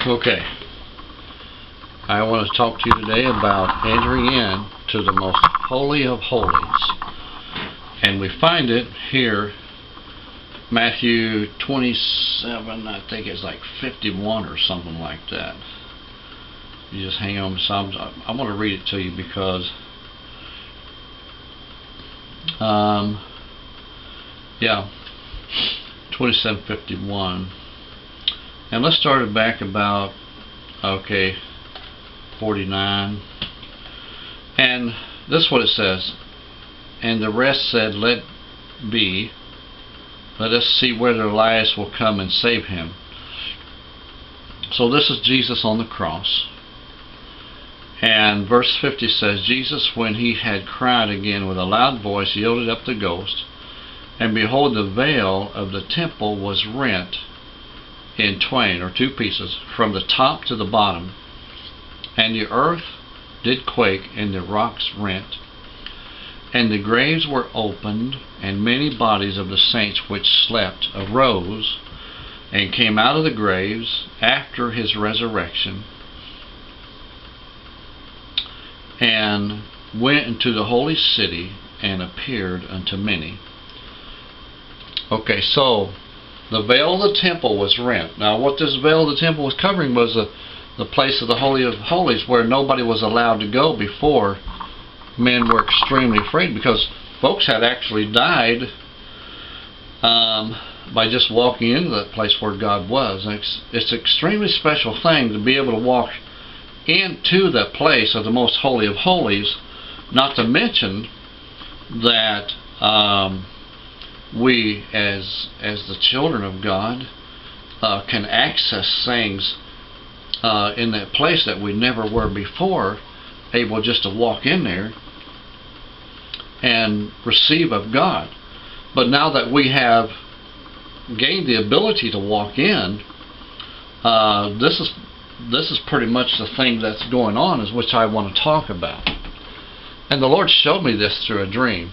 Okay, I want to talk to you today about entering in to the most holy of holies. And we find it here, Matthew 27, I think it's like 51 or something like that. You just hang on to some. I want to read it to you because yeah, 27:51. And let's start it back about 49. And this is what it says. And the rest said, let be. Let us see whether Elias will come and save him. So this is Jesus on the cross. And verse 50 says, Jesus, when he had cried again with a loud voice, yielded up the ghost. And behold, the veil of the temple was rent in twain, or two pieces, from the top to the bottom. And the earth did quake, and the rocks rent. And the graves were opened, and many bodies of the saints which slept arose, and came out of the graves after his resurrection, and went into the holy city, and appeared unto many. Okay, so the veil of the temple was rent. Now what this veil of the temple was covering was the place of the Holy of Holies, where nobody was allowed to go before. Men were extremely afraid because folks had actually died by just walking into that place where God was. And it's an extremely special thing to be able to walk into that place of the most holy of holies, not to mention that we as the children of God can access things in that place that we never were before able just to walk in there and receive of God. But now that we have gained the ability to walk in, this is pretty much the thing that's going on, is which I want to talk about. And the Lord showed me this through a dream.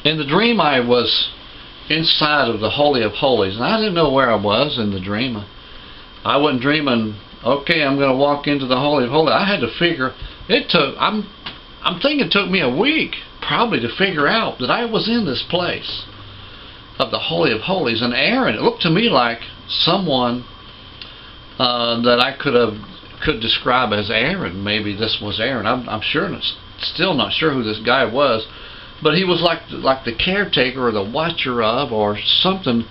In the dream, I was inside of the Holy of Holies, and I didn't know where I was in the dream. I wasn't dreaming, okay, I'm going to walk into the Holy of Holies. I had to figure, I'm thinking it took me a week probably to figure out that I was in this place of the Holy of Holies. And Aaron, it looked to me like someone that I could describe as Aaron. Maybe this was Aaron. I'm still not sure who this guy was, but he was like the caretaker or the watcher of or something.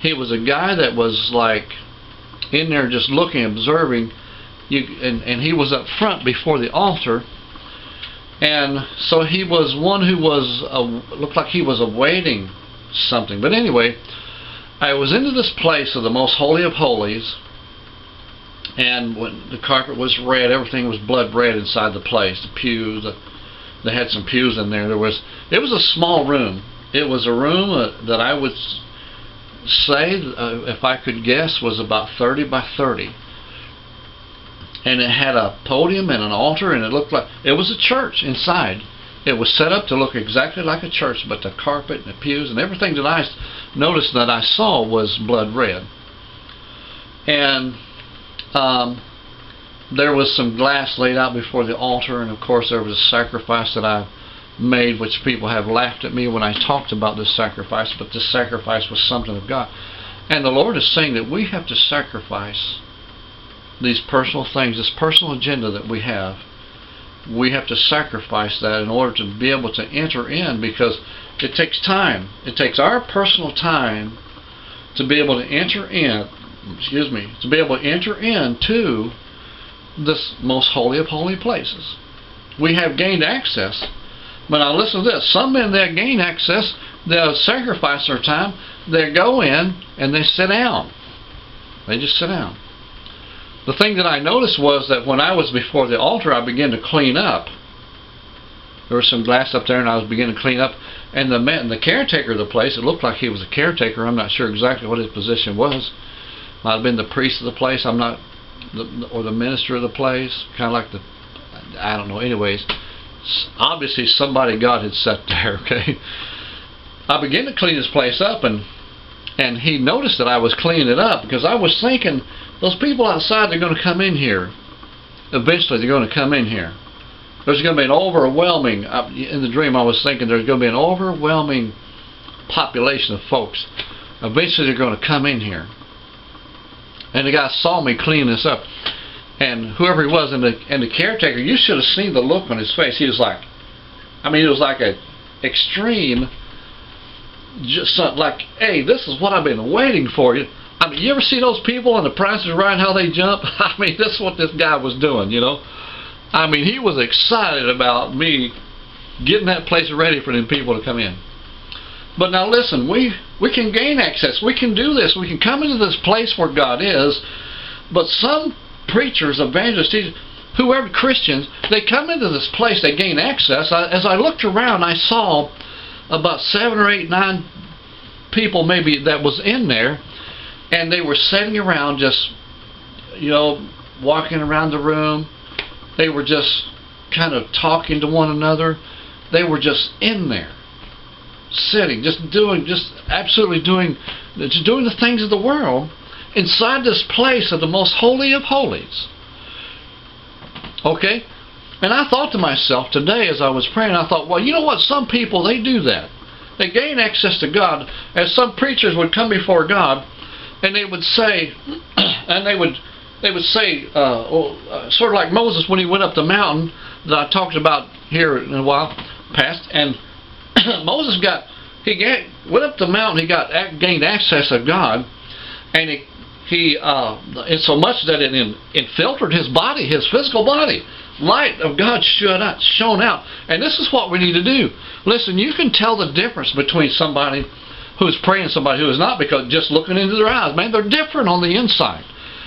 He was a guy that was like in there just looking, observing. And he was up front before the altar. And so he was one who was looked like he was awaiting something. But anyway, I was into this place of the most holy of holies, and when the carpet was red, everything was blood red inside the place. The pews, they had some pews in there. It was a small room. It was a room that I would say, if I could guess, was about 30 by 30. And it had a podium and an altar, and it looked like it was a church inside. It was set up to look exactly like a church, but the carpet and the pews and everything that I noticed that I saw was blood red. And there was some glass laid out before the altar, and of course there was a sacrifice that I made, which people have laughed at me when I talked about this sacrifice, but this sacrifice was something of God. And the Lord is saying that we have to sacrifice these personal things, this personal agenda that we have. We have to sacrifice that in order to be able to enter in, because it takes time. It takes our personal time to be able to enter in, to be able to enter into this most holy of holy places. We have gained access. But now listen to this. Some men that gain access, they'll sacrifice their time. They go in and they sit down. They just sit down. The thing that I noticed was that when I was before the altar, I began to clean up. There was some glass up there, and I was beginning to clean up. And the caretaker of the place, it looked like he was a caretaker. I'm not sure exactly what his position was. Might have been the priest of the place. I'm not, or the minister of the place. Kind of like I don't know. Anyways, obviously somebody God had set there. Okay. I began to clean this place up, and he noticed that I was cleaning it up, because I was thinking those people outside, they're going to come in here. Eventually, they're going to come in here. There's going to be an overwhelming, in the dream I was thinking there's going to be an overwhelming population of folks. Eventually they're going to come in here. And the guy saw me clean this up. And whoever he was, and the caretaker, you should have seen the look on his face. He was like, I mean, it was like a extreme, just like, hey, this is what I've been waiting for. I mean, you ever see those people on The Price is Right, how they jump? I mean, this is what this guy was doing, you know. I mean, he was excited about me getting that place ready for them people to come in. But now listen, we can gain access. We can do this. We can come into this place where God is. But some preachers, evangelists, whoever, Christians, they come into this place, they gain access. As I looked around, I saw about 7 or 8, 9 people maybe that was in there. And they were sitting around just, you know, walking around the room. They were just kind of talking to one another. They were just in there, sitting, just absolutely doing the things of the world inside this place of the most holy of holies. Okay? And I thought to myself today as I was praying, I thought, well, you know what? Some people, they do that. They gain access to God. As some preachers would come before God, and they would say, sort of like Moses when he went up the mountain that I talked about here in a while past, and Moses went up the mountain, he gained access of God, and he so much that it infiltrated his body, his physical body. Light of God shone out. And this is what we need to do. Listen, you can tell the difference between somebody who's praying and somebody who is not, because just looking into their eyes, man, they're different on the inside.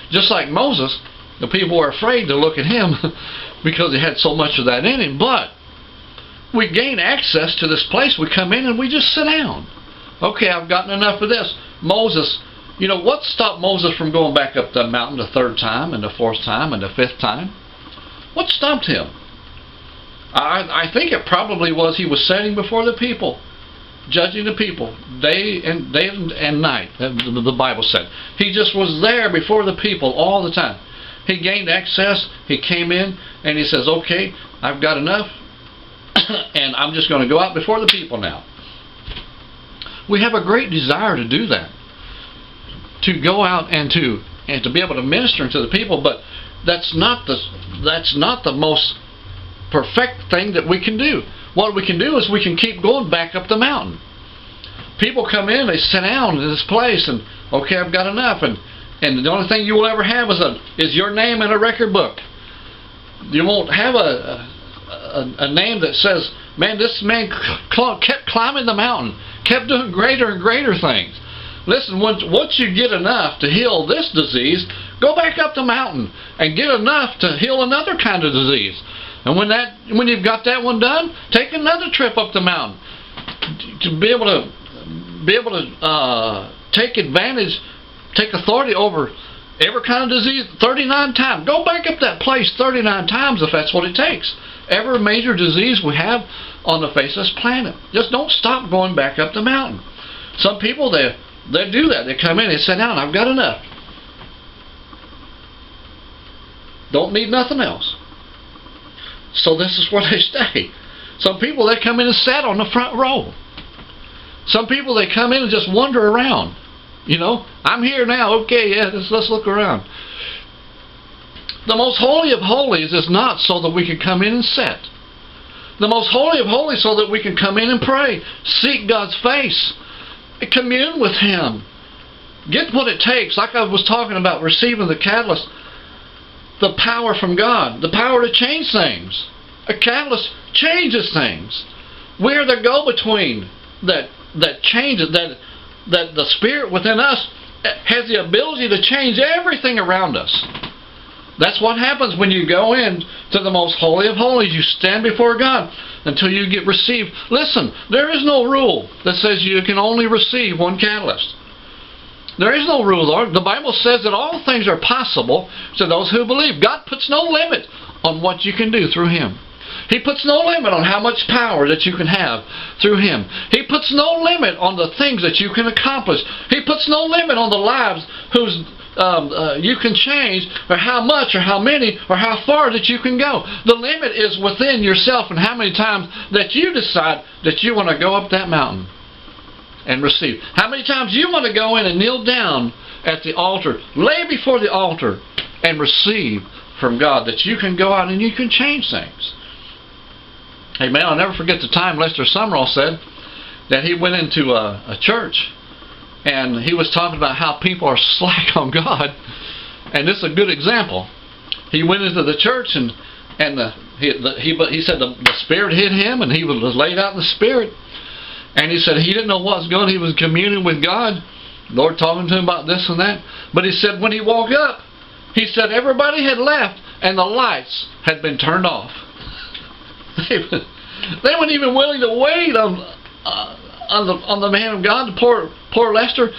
Just like Moses, the people were afraid to look at him because he had so much of that in him. But we gain access to this place. We come in and we just sit down. Okay, I've gotten enough of this. Moses, you know, what stopped Moses from going back up the mountain the 3rd time and the 4th time and the 5th time? What stopped him? I think it probably was he was sitting before the people, judging the people day and night, the Bible said. He just was there before the people all the time. He gained access. He came in and he says, okay, I've got enough and I'm just going to go out before the people now. We have a great desire to do that, to go out and to be able to minister to the people, but that's not the most perfect thing that we can do. What we can do is we can keep going back up the mountain. People come in, they sit down in this place, and okay, I've got enough, and the only thing you will ever have is your name in a record book. You won't have a name that says, man, this man kept climbing the mountain, kept doing greater and greater things. Listen, once you get enough to heal this disease, go back up the mountain and get enough to heal another kind of disease. And when you've got that one done, take another trip up the mountain to be able to take advantage, take authority over every kind of disease 39 times. Go back up that place 39 times if that's what it takes. Every major disease we have on the face of this planet. Just don't stop going back up the mountain. Some people, they do that. They come in, they sit down, I've got enough. Don't need nothing else. So this is where they stay. Some people, they come in and sit on the front row. Some people, they come in and just wander around. You know, I'm here now, okay, yeah, let's look around. The most holy of holies is not so that we can come in and sit. The most holy of holies is so that we can come in and pray, seek God's face, commune with Him. Get what it takes, like I was talking about, receiving the catalyst, the power from God, the power to change things. A catalyst changes things. We're the go-between that changes, that the Spirit within us has the ability to change everything around us. That's what happens when you go in to the most holy of holies. You stand before God until you get received. Listen, there is no rule that says you can only receive one catalyst. There is no rule, Lord. The Bible says that all things are possible to those who believe. God puts no limit on what you can do through Him. He puts no limit on how much power that you can have through Him. He puts no limit on the things that you can accomplish. He puts no limit on the lives whose you can change, or how much, or how many, or how far that you can go. The limit is within yourself, and how many times that you decide that you want to go up that mountain and receive. How many times you want to go in and kneel down at the altar, lay before the altar, and receive from God, that you can go out and you can change things. Amen. I'll never forget the time Lester Sumrall said that he went into a church, and he was talking about how people are slack on God. And this is a good example. He went into the church, and he said the Spirit hit him, and he was laid out in the Spirit. And he said he didn't know what was going on. He was communing with God. The Lord talking to him about this and that. But he said when he woke up, he said everybody had left and the lights had been turned off. They weren't even willing to wait on the man of God, poor Lester.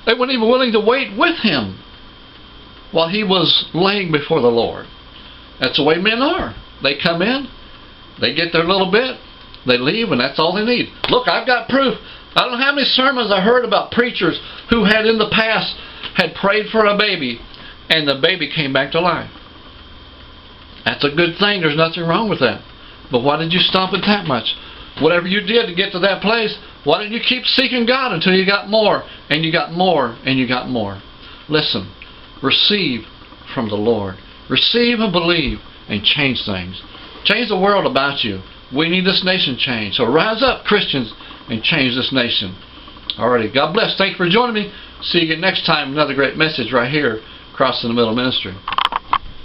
They weren't even willing to wait with him while he was laying before the Lord. That's the way men are. They come in, they get their little bit, they leave, and that's all they need. Look, I've got proof. I don't know how many sermons I heard about preachers who had in the past had prayed for a baby, and the baby came back to life. That's a good thing. There's nothing wrong with that. But why did you stop at that much? Whatever you did to get to that place, why didn't you keep seeking God until you got more, and you got more, and you got more? Listen, receive from the Lord. Receive and believe, and change things. Change the world about you. We need this nation changed. So rise up, Christians, and change this nation. Alrighty, God bless. Thank you for joining me. See you again next time. Another great message right here, Crossing the Middle Ministry.